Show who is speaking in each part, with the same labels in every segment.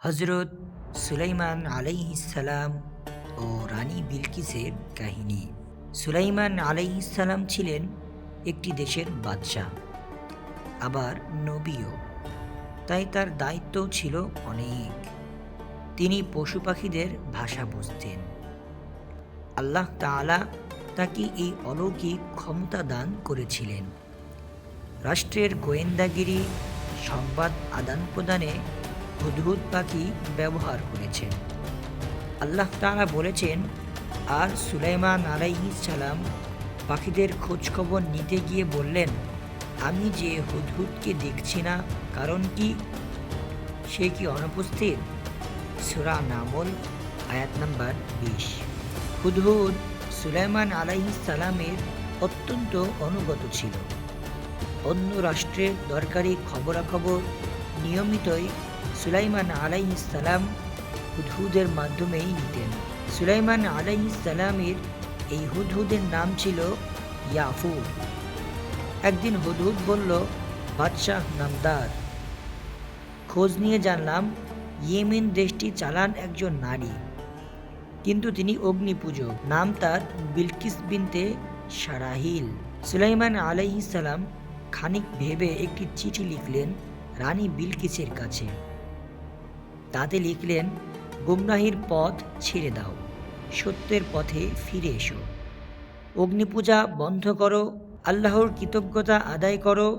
Speaker 1: হজরত সুলাইমান আলাইহিসসালাম ও রানী বিলকিসের কাহিনী। সুলাইমান আলাইহিসসালাম ছিলেন একটি দেশের বাদশাহ, আবার নবীও, তাই তার দায়িত্বও ছিল অনেক। তিনি পশু পাখিদের ভাষা বুঝতেন। আল্লাহ তাআলা তাকে এই অলৌকিক ক্ষমতা দান করেছিলেন। রাষ্ট্রের গোয়েন্দাগিরি, সংবাদ আদান প্রদানে হুদহুদ পাখি ব্যবহার করেছেন। আল্লাহ তাআলা বলেছেন, আর সুলাইমান আলাইহিস সালাম পাখিদের খোঁজখবর নিতে গিয়ে বললেন, আমি যে হুদহুদকে দেখছি না, কারণ কি? সে কি অনুপস্থিত? সূরা নামল আয়াত নাম্বার 20। হুদহুদ সুলাইমান আলাইহিস সালামের অত্যন্ত অনুগত ছিল। অন্য রাষ্ট্রের দরকারি খবরাখবর নিয়মিতই সুলাইমান আলাইহিস সালাম হুদহুদের মাধ্যমেই নিতেন। সুলাইমান আলাইহিস সালামের এই হুদহুদের নাম ছিল ইয়াফুর। একদিন হুদহুদ বলল, বাদশাহ নামদার, খোঁজ নিয়ে জানলাম ইয়েমেন দেশটি চালান একজন নারী, কিন্তু তিনি অগ্নিপূজক। নাম তার বিলকিস বিনতে সারাহিল। সুলাইমান আলাইহিস সালাম খানিক ভেবে একটি চিঠি লিখলেন রানী বিলকিসের কাছে। তাতে লিখলেন, গুমরাহির পথ ছেড়ে দাও, সত্যের পথে ফিরে এসো, অগ্নিপূজা বন্ধ করো, আল্লাহর কৃতজ্ঞতা আদায় করো,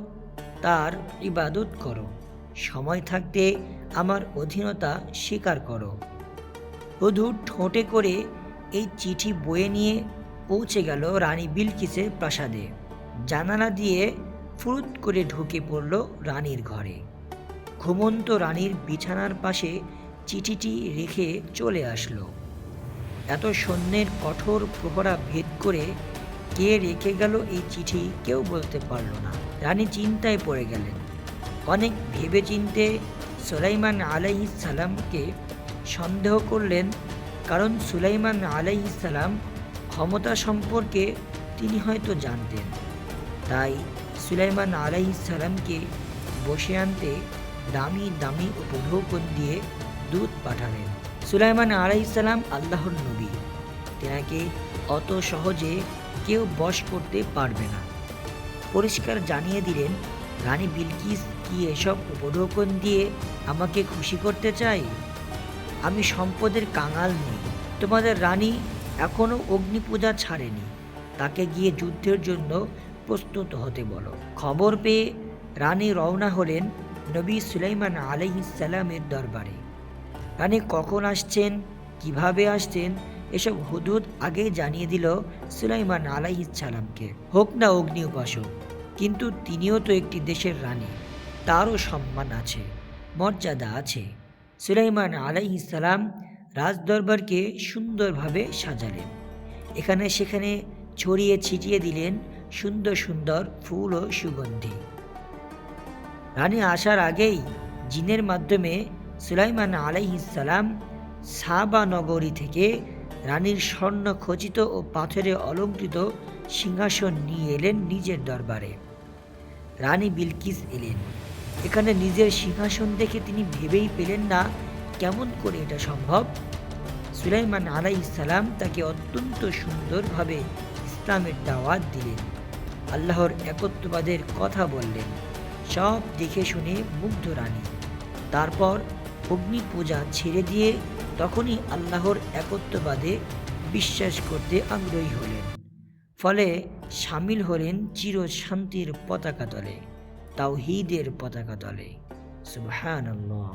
Speaker 1: তার ইবাদত করো, সময় থাকতে আমার অধীনতা স্বীকার করো। হুদহুদ ঠোঁটে করে এই চিঠি বয়ে নিয়ে পৌঁছে গেল রানী বিলকিসের প্রাসাদে। জানালা দিয়ে ফুরুত করে ঢুকে পড়ল রানীর ঘরে। ঘুমন্ত রানীর বিছানার পাশে চিঠিটি রেখে চলে আসলো। এত সৈন্যের কঠোর প্রহরা ভেদ করে কে রেখে গেল এই চিঠি কেউ বলতে পারল না। রানী চিন্তায় পড়ে গেলেন। অনেক ভেবে চিনতে সুলাইমান আলাইহিস সালামকে সন্দেহ করলেন, কারণ সুলাইমান আলাইহিস সালাম ক্ষমতা সম্পর্কে তিনি হয়তো জানতেন। তাই সুলাইমান আলাইহিস সালামকে বসে আনতে দামি দামি উপঢৌকন দিয়ে দূত পাঠালেন। সুলাইমান আলাইহিস সালাম আল্লাহর নবী, তেনাকে অত সহজে কেউ বশ করতে পারবে না। পরিষ্কার জানিয়ে দিলেন, রানী বিলকিস কি এসব উপঢৌকন দিয়ে আমাকে খুশি করতে চাই? আমি সম্পদের কাঙাল নই। তোমাদের রানী এখনও অগ্নিপূজা ছাড়েনি, তাকে গিয়ে যুদ্ধের জন্য প্রস্তুত হতে বলো। খবর পেয়ে রানী রওনা হলেন নবী সুলাইমান আলাইহিস সালামের দরবারে। রানী কখন আসছেন, কিভাবে আসছেন, এসব হুদহুদ আগেই জানিয়ে দিল সুলাইমান আলাইহিস সালামকে। হোক না অগ্নি উপাসক, কিন্তু তিনিও তো একটি দেশের রানী, তারও সম্মান আছে, মর্যাদা আছে। সুলাইমান আলাইহিস সালাম রাজদরবারকে সুন্দরভাবে সাজালেন। এখানে সেখানে ছড়িয়ে ছিটিয়ে দিলেন সুন্দর সুন্দর ফুল ও সুগন্ধি। রানী আসার আগেই জিনের মাধ্যমে সুলাইমান আলাইহিস সালাম সাবা নগরী থেকে রানীর স্বর্ণ খচিত ও পাথরে অলঙ্কৃত সিংহাসন নিয়ে এলেন নিজের দরবারে। রানী বিলকিস এলেন। এখানে নিজের সিংহাসন দেখে তিনি ভেবেই পেলেন না কেমন করে এটা সম্ভব। সুলাইমান আলাইহিস সালাম তাকে অত্যন্ত সুন্দরভাবে ইসলামের দাওয়াত দিলেন, আল্লাহর একত্ববাদের কথা বললেন। সব দেখে শুনে মুগ্ধ রানী তারপর অগ্নি পূজা ছেড়ে দিয়ে তখনই আল্লাহর একত্ববাদে বিশ্বাস করতে আগ্রহী হলেন। ফলে সামিল হলেন চির শান্তির পতাকা তলে, তাওহীদের পতাকা তলে। সুবহানাল্লাহ।